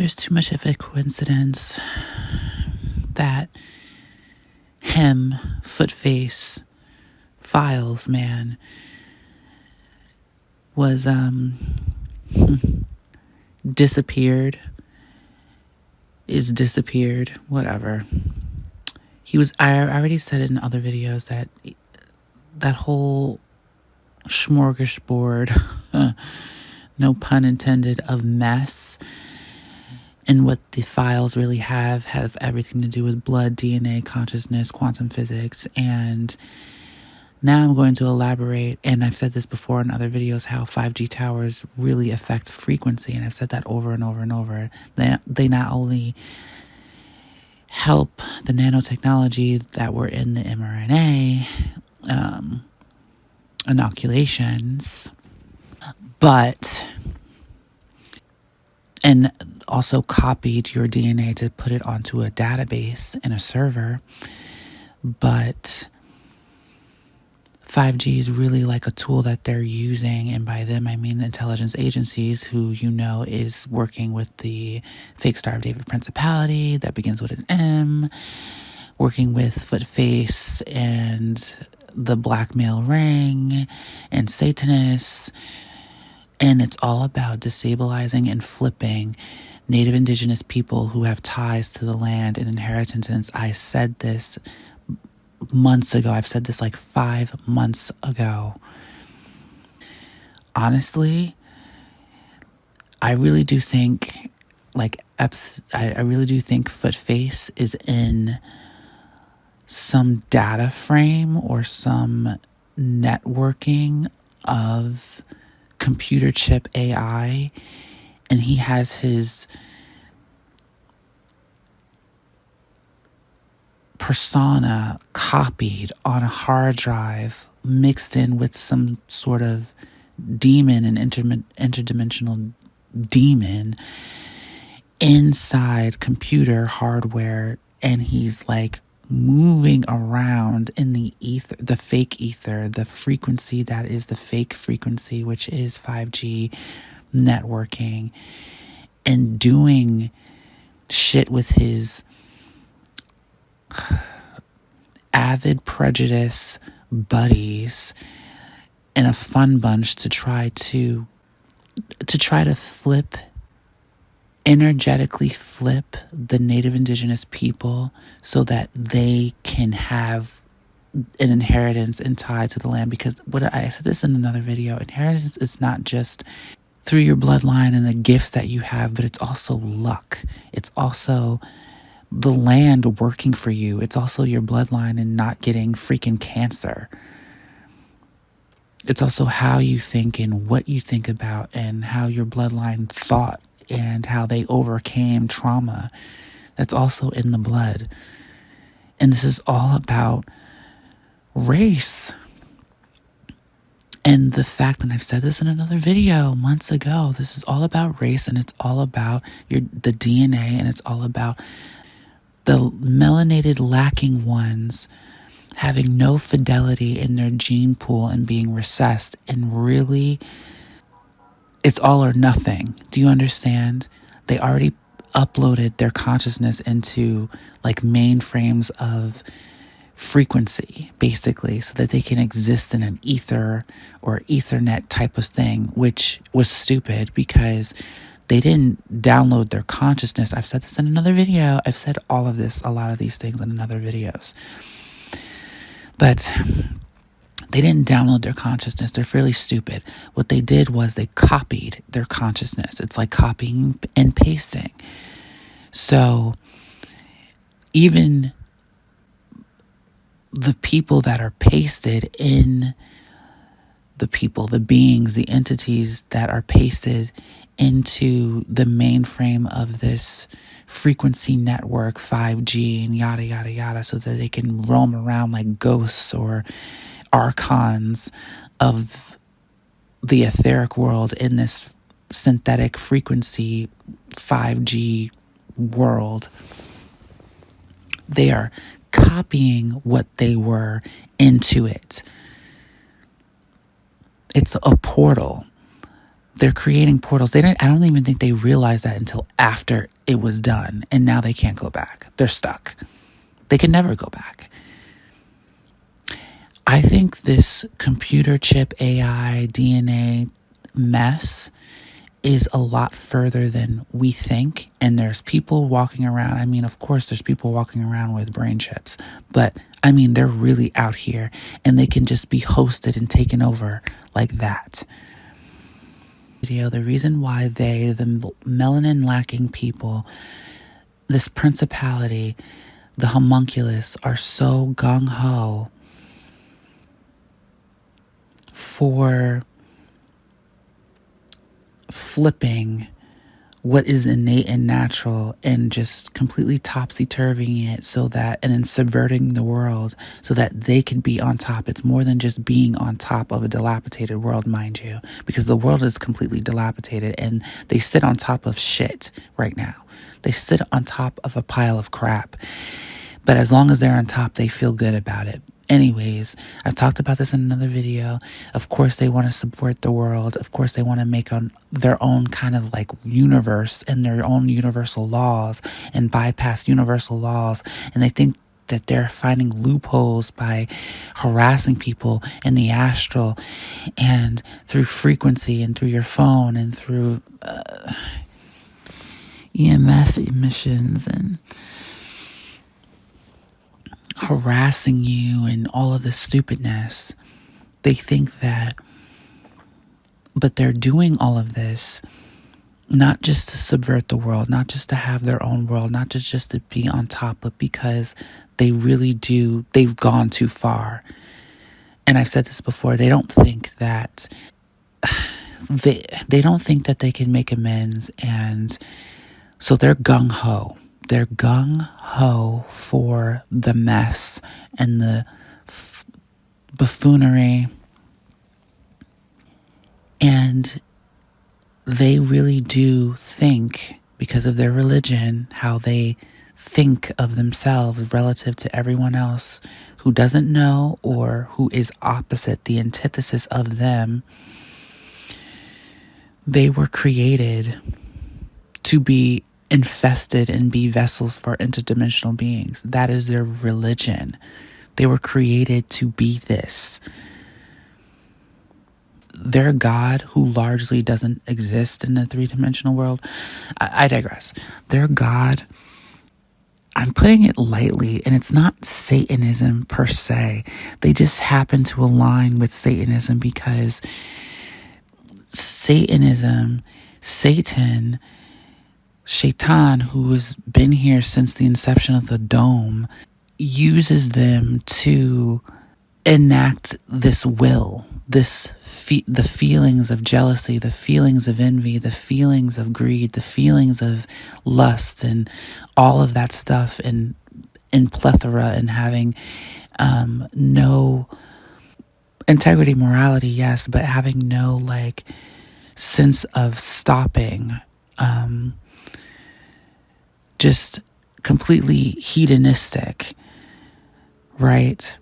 There's too much of a coincidence that him, Footface, Files man, was disappeared, is disappeared, whatever. I already said it in other videos that whole smorgasbord, no pun intended, of mess, and what the files really have everything to do with blood, DNA, consciousness, quantum physics. And now I'm going to elaborate, and I've said this before in other videos, how 5G towers really affect frequency, and I've said that over and over and over. They not only help the nanotechnology that were in the mRNA inoculations, and also copied your DNA to put it onto a database in a server. But 5G is really like a tool that they're using, and by them I mean intelligence agencies, who is working with the fake Star of David Principality that begins with an M, working with Footface and the Blackmail Ring and Satanists. And it's all about destabilizing and flipping Native Indigenous people who have ties to the land and inheritance. I said this months ago. I've said this like 5 months ago. Honestly, I really do think I really do think Footface is in some data frame or some networking of computer chip AI, and he has his persona copied on a hard drive, mixed in with some sort of demon and interdimensional demon inside computer hardware, and he's like moving around in the ether, the fake ether, the frequency that is the fake frequency, which is 5G networking, and doing shit with his avid prejudice buddies in a fun bunch to try to energetically flip the Native Indigenous people so that they can have an inheritance and tie to the land. Because I said this in another video, inheritance is not just through your bloodline and the gifts that you have, but it's also luck. It's also the land working for you. It's also your bloodline and not getting freaking cancer. It's also how you think and what you think about, and how your bloodline thought, and how they overcame trauma. That's also in the blood. And this is all about race. And the fact that I've said this in another video months ago, this is all about race, and it's all about the DNA, and it's all about the melanated lacking ones having no fidelity in their gene pool and being recessed, and really it's all or nothing. Do you understand? They already uploaded their consciousness into like mainframes of frequency, basically, so that they can exist in an ether or Ethernet type of thing, which was stupid because they didn't download their consciousness. I've said this in another video. I've said a lot of these things in other videos. But they didn't download their consciousness. They're fairly stupid. What they did was they copied their consciousness. It's like copying and pasting. So even the people that are pasted in the beings, the entities that are pasted into the mainframe of this frequency network, 5G and yada, yada, yada, so that they can roam around like ghosts or archons of the etheric world in this synthetic frequency 5G world. They are copying what they were into it. It's a portal. they're creating portals. I don't even think they realized that until after it was done. And now they can't go back. They're stuck. They can never go back. I think this computer chip, AI, DNA mess is a lot further than we think. And there's people walking around. I mean, of course, there's people walking around with brain chips. But I mean, they're really out here and they can just be hosted and taken over like that. The reason why the melanin lacking people, this principality, the homunculus, are so gung-ho for flipping what is innate and natural and just completely topsy-turvying it so that, and then subverting the world so that they could be on top. It's more than just being on top of a dilapidated world, mind you, because the world is completely dilapidated and they sit on top of shit right now. They sit on top of a pile of crap. But as long as they're on top, they feel good about it. Anyways, I've talked about this in another video. Of course, they want to subvert the world. Of course, they want to make their own kind of like universe and their own universal laws and bypass universal laws. And they think that they're finding loopholes by harassing people in the astral and through frequency and through your phone and through EMF emissions and harassing you and all of this stupidness. They think that, but they're doing all of this not just to subvert the world, not just to have their own world, not just to be on top, but because they really do, they've gone too far. And I've said this before, they don't think that they don't think that they can make amends, and so they're gung-ho. They're gung-ho for the mess and the buffoonery. And they really do think, because of their religion, how they think of themselves relative to everyone else who doesn't know or who is opposite, the antithesis of them. They were created to be infested and be vessels for interdimensional beings. That is their religion. They were created to be this. Their God, who largely doesn't exist in the three-dimensional world, I digress. Their God, I'm putting it lightly, and it's not Satanism per se. They just happen to align with Satanism because Satanism, Satan, Shaitan, who has been here since the inception of the dome, uses them to enact this will, the feelings of jealousy, the feelings of envy, the feelings of greed, the feelings of lust, and all of that stuff in plethora, and having no integrity, morality, yes, but having no like sense of stopping. Just completely hedonistic, right?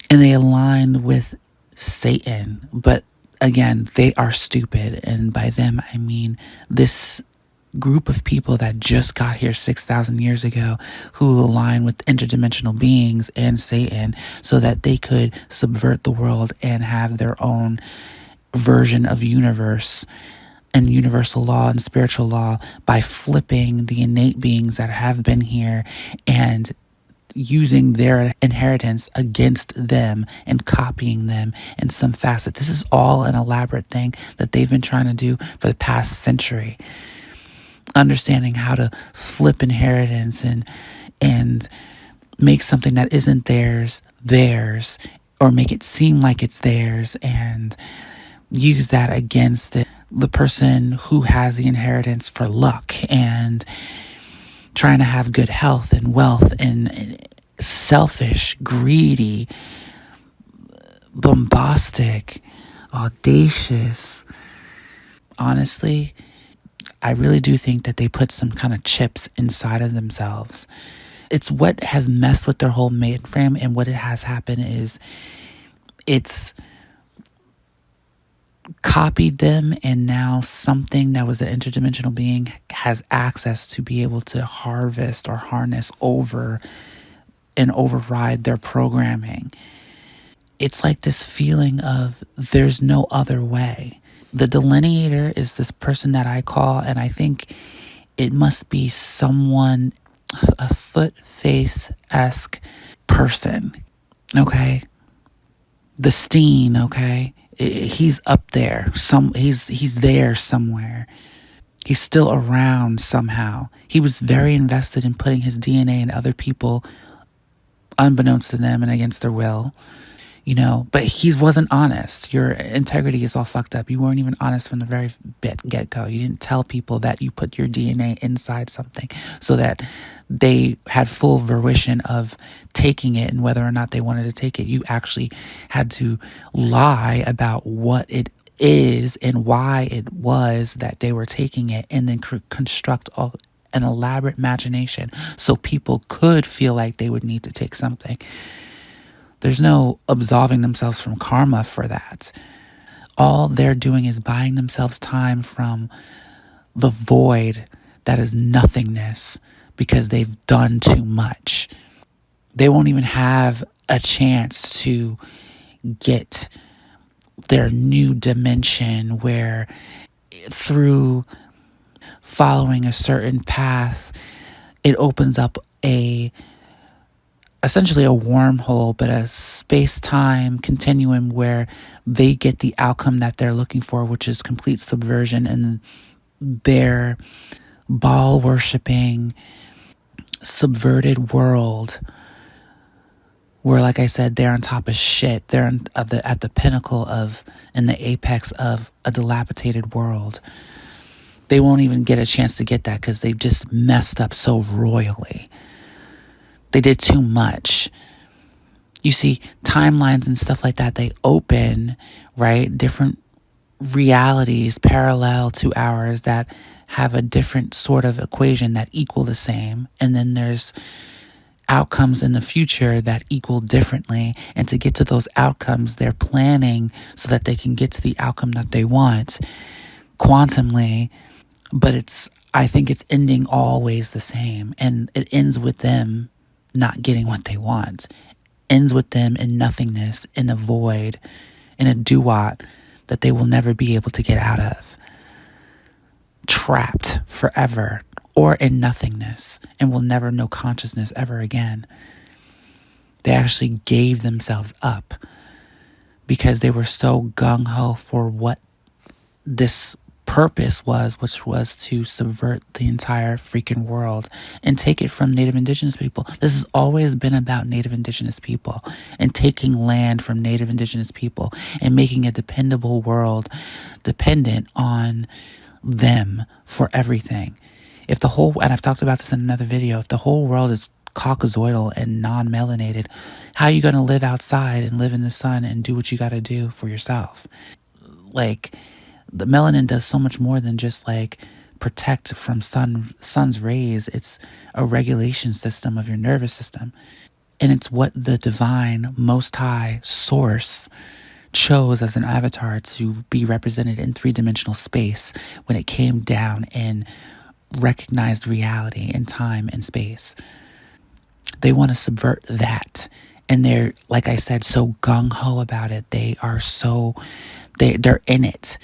And they align with Satan, but again, they are stupid. And by them, I mean this group of people that just got here 6,000 years ago, who align with interdimensional beings and Satan so that they could subvert the world and have their own version of universe and universal law and spiritual law by flipping the innate beings that have been here and using their inheritance against them and copying them in some facet. This is all an elaborate thing that they've been trying to do for the past century. Understanding how to flip inheritance and make something that isn't theirs, or make it seem like it's theirs and use that against it. The person who has the inheritance for luck and trying to have good health and wealth and selfish, greedy, bombastic, audacious. Honestly, I really do think that they put some kind of chips inside of themselves. It's what has messed with their whole mainframe, and what it has happened is it's copied them, and now something that was an interdimensional being has access to be able to harvest or harness over and override their programming. It's like this feeling of there's no other way. The delineator is this person that I call, and I think it must be someone, a foot face-esque person, okay? The Steen, okay? He's up there. He's there somewhere. He's still around somehow. He was very invested in putting his DNA in other people, unbeknownst to them and against their will. You know, but he wasn't honest. Your integrity is all fucked up. You weren't even honest from the very get-go. You didn't tell people that you put your DNA inside something so that they had full fruition of taking it and whether or not they wanted to take it. You actually had to lie about what it is and why it was that they were taking it, and then construct an elaborate imagination so people could feel like they would need to take something. There's no absolving themselves from karma for that. All they're doing is buying themselves time from the void that is nothingness because they've done too much. They won't even have a chance to get their new dimension where through following a certain path, it opens up essentially a wormhole, but a space-time continuum where they get the outcome that they're looking for, which is complete subversion in their Baal-worshipping, subverted world where, like I said, they're on top of shit. They're at the pinnacle of, in the apex of a dilapidated world. They won't even get a chance to get that because they've just messed up so royally. They did too much. You see, timelines and stuff like that, they open, right? Different realities parallel to ours that have a different sort of equation that equal the same. And then there's outcomes in the future that equal differently. And to get to those outcomes, they're planning so that they can get to the outcome that they want quantumly. But I think it's ending always the same. And it ends with them not getting what they want. Ends with them in nothingness, in a void, in a duat that they will never be able to get out of. Trapped forever, or in nothingness, and will never know consciousness ever again. They actually gave themselves up because they were so gung-ho for what this purpose was, which was to subvert the entire freaking world and take it from Native Indigenous people. This has always been about Native Indigenous people and taking land from Native Indigenous people and making a dependable world dependent on them for everything. And I've talked about this in another video, if the whole world is caucasoidal and non-melanated, how are you going to live outside and live in the sun and do what you got to do for yourself? Like, the melanin does so much more than just like protect from sun's rays. It's a regulation system of your nervous system. And it's what the divine, most high source chose as an avatar to be represented in three-dimensional space when it came down and recognized reality in time and space. They want to subvert that. And they're, like I said, so gung-ho about it. They're in it.